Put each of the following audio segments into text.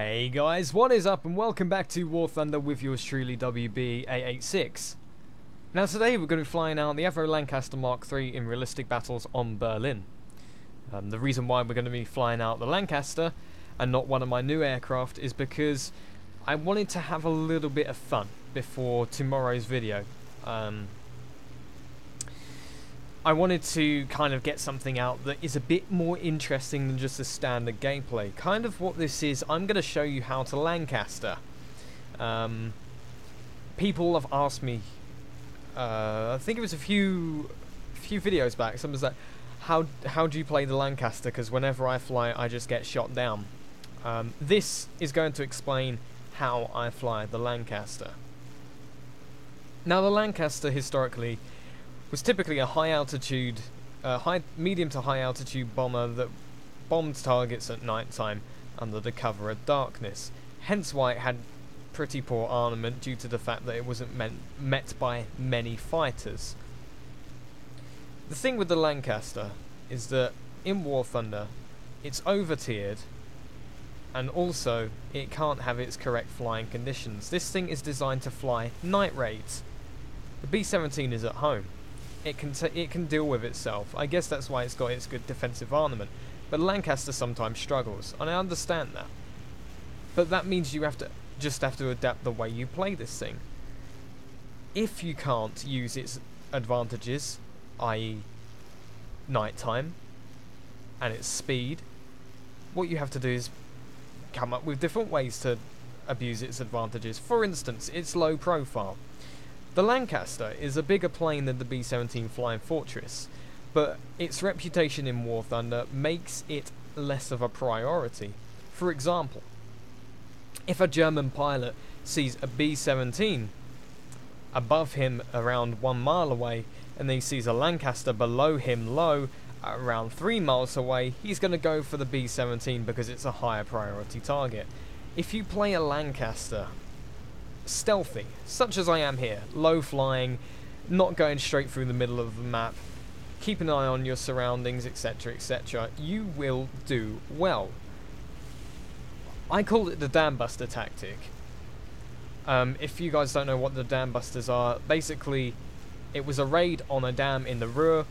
Hey guys, what is up and welcome back to War Thunder with yours truly WB886. Now today we're going to be flying out the Avro Lancaster Mark III in realistic battles on Berlin. The reason why we're going to be flying out the Lancaster and not one of my new aircraft is because I wanted to have a little bit of fun before tomorrow's video. I wanted to kind of get something out that is a bit more interesting than just a standard gameplay. Kind of what this is, I'm going to show you how to Lancaster. People have asked me, I think it was a few videos back, someone was like, how do you play the Lancaster? Because whenever I fly, I just get shot down. This is going to explain how I fly the Lancaster. Now the Lancaster historically was typically a medium to high altitude bomber that bombed targets at night time under the cover of darkness. Hence why it had pretty poor armament due to the fact that it wasn't met by many fighters. The thing with the Lancaster is that in War Thunder it's over tiered, and also it can't have its correct flying conditions. This thing is designed to fly night raids. The B-17 is at home. It can deal with itself. I guess that's why it's got its good defensive armament. But Lancaster sometimes struggles, and I understand that. But that means you have to adapt the way you play this thing. If you can't use its advantages, i.e. nighttime, and its speed, what you have to do is come up with different ways to abuse its advantages. For instance, its low profile. The Lancaster is a bigger plane than the B-17 Flying Fortress, but its reputation in War Thunder makes it less of a priority. For example, if a German pilot sees a B-17 above him around 1 mile away, and then he sees a Lancaster below him low around 3 miles away, he's going to go for the B-17 because it's a higher priority target. If you play a Lancaster stealthy, such as I am here, low flying, not going straight through the middle of the map, keep an eye on your surroundings, etc, etc, you will do well. I call it the dam buster tactic. If you guys don't know what the dam busters are, basically it was a raid on a dam in the Ruhr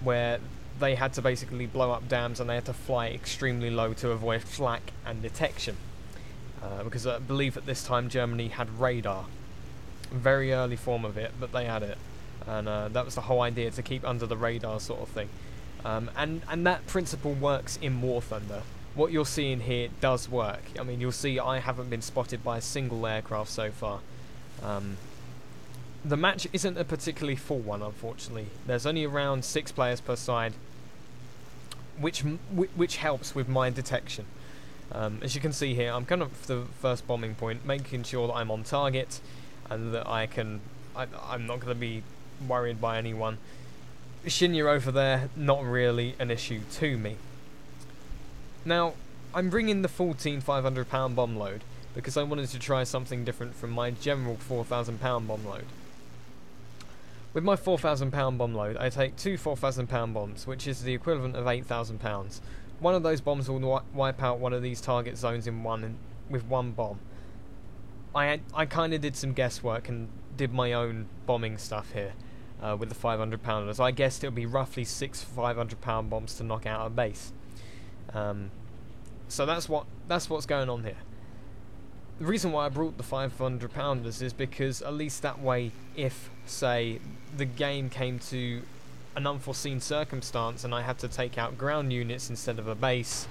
where they had to basically blow up dams and they had to fly extremely low to avoid flak and detection. Because I believe at this time Germany had radar. Very early form of it, but they had it. And that was the whole idea, to keep under the radar sort of thing. And that principle works in War Thunder. What you're seeing here does work. I mean, you'll see I haven't been spotted by a single aircraft so far. The match isn't a particularly full one, unfortunately. There's only around 6 players per side, which helps with my detection. As you can see here, I'm kind of the first bombing point, making sure that I'm on target and that I'm not going to be worried by anyone. Shinya over there, not really an issue to me. Now, I'm bringing the 14 500-pound bomb load because I wanted to try something different from my general 4,000-pound bomb load. With my 4,000-pound bomb load, I take 2 4,000-pound bombs, which is the equivalent of 8,000 pounds. One of those bombs will wipe out one of these target zones with one bomb. I kind of did some guesswork and did my own bombing stuff here with the 500-pounders. I guessed it would be roughly 6 500-pound bombs to knock out a base. So that's what's going on here. The reason why I brought the 500-pounders is because at least that way, if, say, the game came to an unforeseen circumstance and I had to take out ground units instead of a base,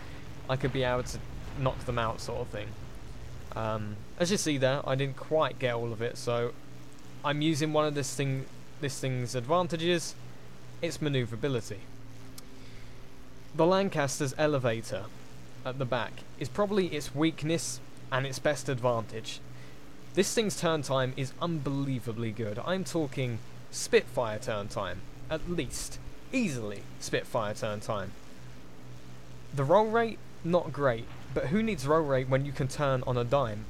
I could be able to knock them out, sort of thing. As you see there, I didn't quite get all of it, so I'm using one of this thing's advantages, its maneuverability. The Lancaster's elevator at the back is probably its weakness and its best advantage. This thing's turn time is unbelievably good. I'm talking Spitfire turn time. At least. Easily Spitfire turn time. The roll rate, not great, but who needs roll rate when you can turn on a dime?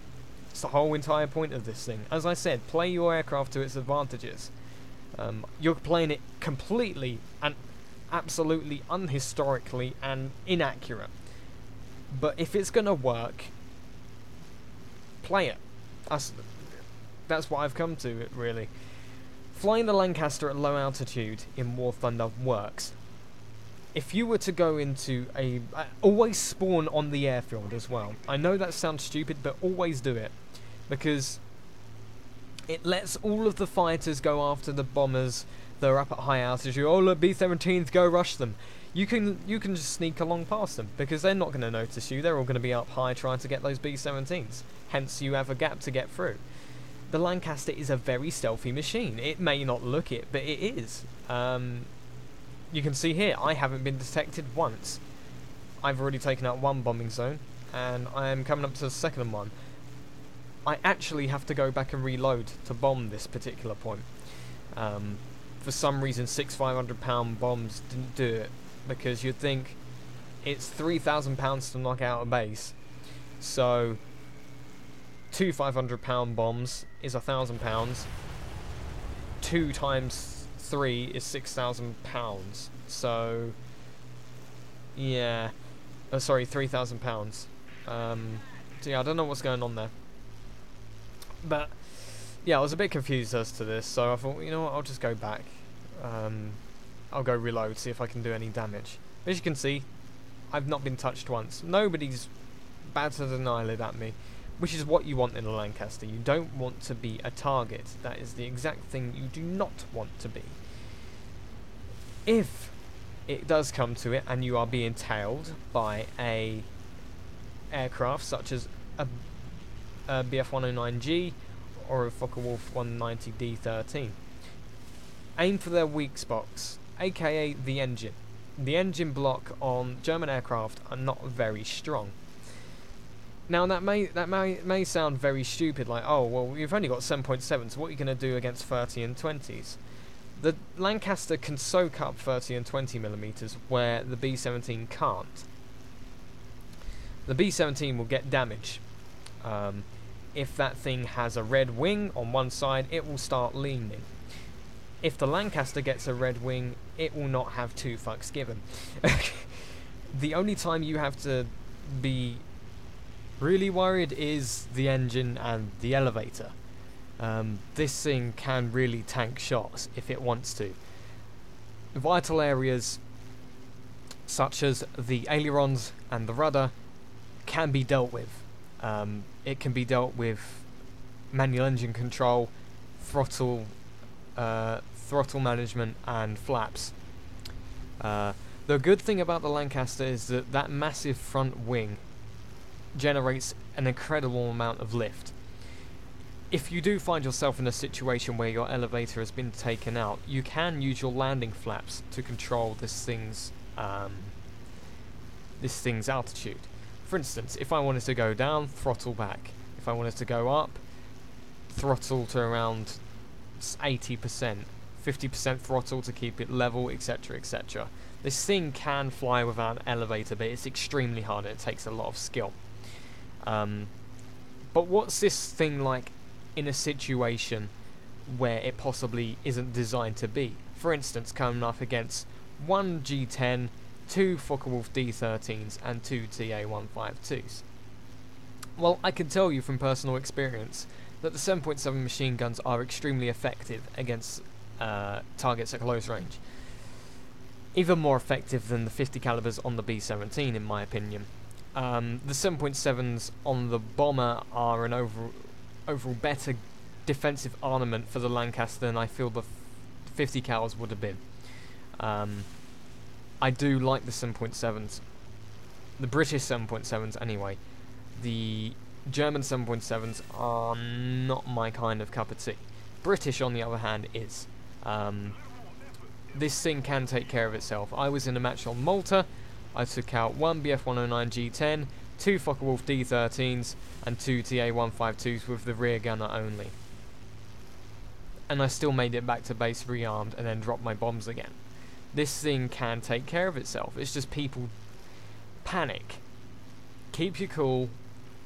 It's the whole entire point of this thing. As I said, play your aircraft to its advantages. You're playing it completely and absolutely unhistorically and inaccurate. But if it's going to work, play it. That's what I've come to, really. Flying the Lancaster at low altitude in War Thunder works. If you were to go into always spawn on the airfield as well. I know that sounds stupid, but always do it. Because it lets all of the fighters go after the bombers that are up at high altitude. Oh look, B-17s, go rush them. You can just sneak along past them, because they're not going to notice you. They're all going to be up high trying to get those B-17s. Hence, you have a gap to get through. The Lancaster is a very stealthy machine. It may not look it, but it is. You can see here, I haven't been detected once. I've already taken out one bombing zone, and I am coming up to the second one. I actually have to go back and reload to bomb this particular point. For some reason, 6 500-pound bombs didn't do it, because you'd think it's £3,000 to knock out a base. So 2 500-pound bombs is £1,000. 2 times 3 is £6,000. So yeah, sorry, £3,000. So yeah, I don't know what's going on there. But yeah, I was a bit confused as to this, so I thought, you know what, I'll just go back. I'll go reload, see if I can do any damage. As you can see, I've not been touched once. Nobody's battered an eyelid at me, which is what you want in a Lancaster. You don't want to be a target. That is the exact thing you do not want to be. If it does come to it and you are being tailed by a aircraft such as a BF-109G or a Focke-Wulf 190D-13, aim for their weak spots, aka the engine. The engine block on German aircraft are not very strong. Now that may sound very stupid, like, oh well, you've only got 7.7, so what are you going to do against 30 and 20s? The Lancaster can soak up 30 and 20 millimeters, where the B-17 can't. The B-17 will get damage. If that thing has a red wing on one side, it will start leaning. If the Lancaster gets a red wing, it will not have two fucks given. The only time you have to be really worried is the engine and the elevator. This thing can really tank shots if it wants to. Vital areas such as the ailerons and the rudder can be dealt with. It can be dealt with manual engine control, throttle management, and flaps. The good thing about the Lancaster is that that massive front wing generates an incredible amount of lift. If you do find yourself in a situation where your elevator has been taken out, you can use your landing flaps to control this thing's altitude. For instance, if I wanted to go down, throttle back. If I wanted to go up, throttle to around 80%, 50% throttle to keep it level, etc, etc. This thing can fly without an elevator, but it's extremely hard and it takes a lot of skill. But what's this thing like in a situation where it possibly isn't designed to be? For instance, coming up against 1 G10, 2 Focke-Wulf D13s and 2 TA-152s. Well, I can tell you from personal experience that the 7.7 machine guns are extremely effective against targets at close range. Even more effective than the 50 calibers on the B-17, in my opinion. The 7.7s on the bomber are an overall better defensive armament for the Lancaster than I feel the 50 cals would have been. I do like the 7.7s. The British 7.7s anyway. The German 7.7s are not my kind of cup of tea. British, on the other hand, is. This thing can take care of itself. I was in a match on Malta. I took out 1 BF-109 G10, 2 Focke-Wulf D13s, and 2 TA-152s with the rear gunner only. And I still made it back to base rearmed and then dropped my bombs again. This thing can take care of itself. It's just people panic. Keep your cool,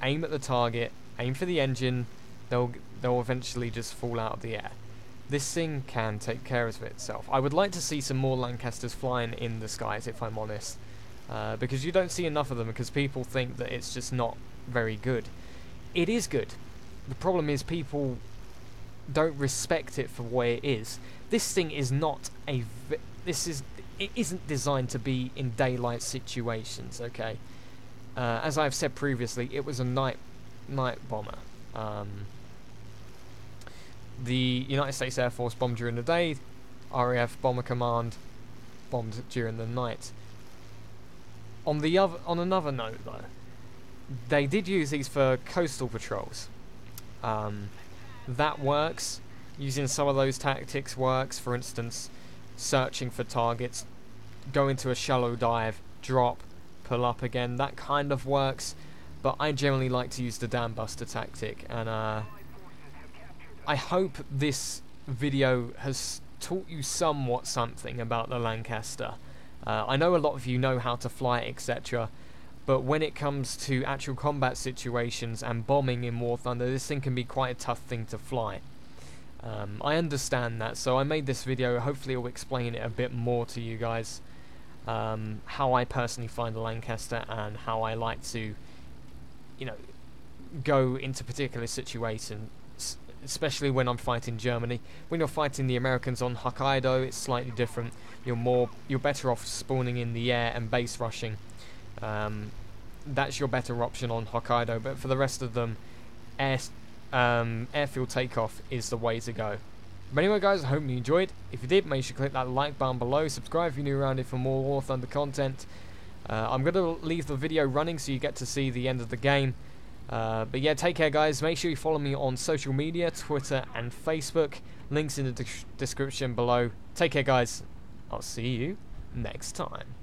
aim at the target, aim for the engine, they'll eventually just fall out of the air. This thing can take care of itself. I would like to see some more Lancasters flying in the skies, if I'm honest. Because you don't see enough of them, because people think that it's just not very good. It is good. the problem is people don't respect it for what it is. This thing is not a it isn't designed to be in daylight situations, okay? As I've said previously, it was a night bomber. The United States Air Force bombed during the day, RAF Bomber Command bombed during the night. On another note though, they did use these for coastal patrols. That works. Using some of those tactics works. For instance, searching for targets, go into a shallow dive, drop, pull up again. That kind of works. But I generally like to use the dam buster tactic, and I hope this video has taught you somewhat something about the Lancaster. I know a lot of you know how to fly it, etc. But when it comes to actual combat situations and bombing in War Thunder, this thing can be quite a tough thing to fly. I understand that, so I made this video. Hopefully it will explain it a bit more to you guys. How I personally find the Lancaster and how I like to, go into particular situations, especially when I'm fighting Germany. When you're fighting the Americans on Hokkaido, it's slightly different. You're better off spawning in the air and base rushing. That's your better option on Hokkaido, but for the rest of them, airfield takeoff is the way to go. But anyway guys, I hope you enjoyed. If you did, make sure to click that like button below, subscribe if you're new around here for more War Thunder content. I'm going to leave the video running so you get to see the end of the game. But yeah, take care guys. Make sure you follow me on social media, Twitter and Facebook. Links in the description below. Take care guys. I'll see you next time.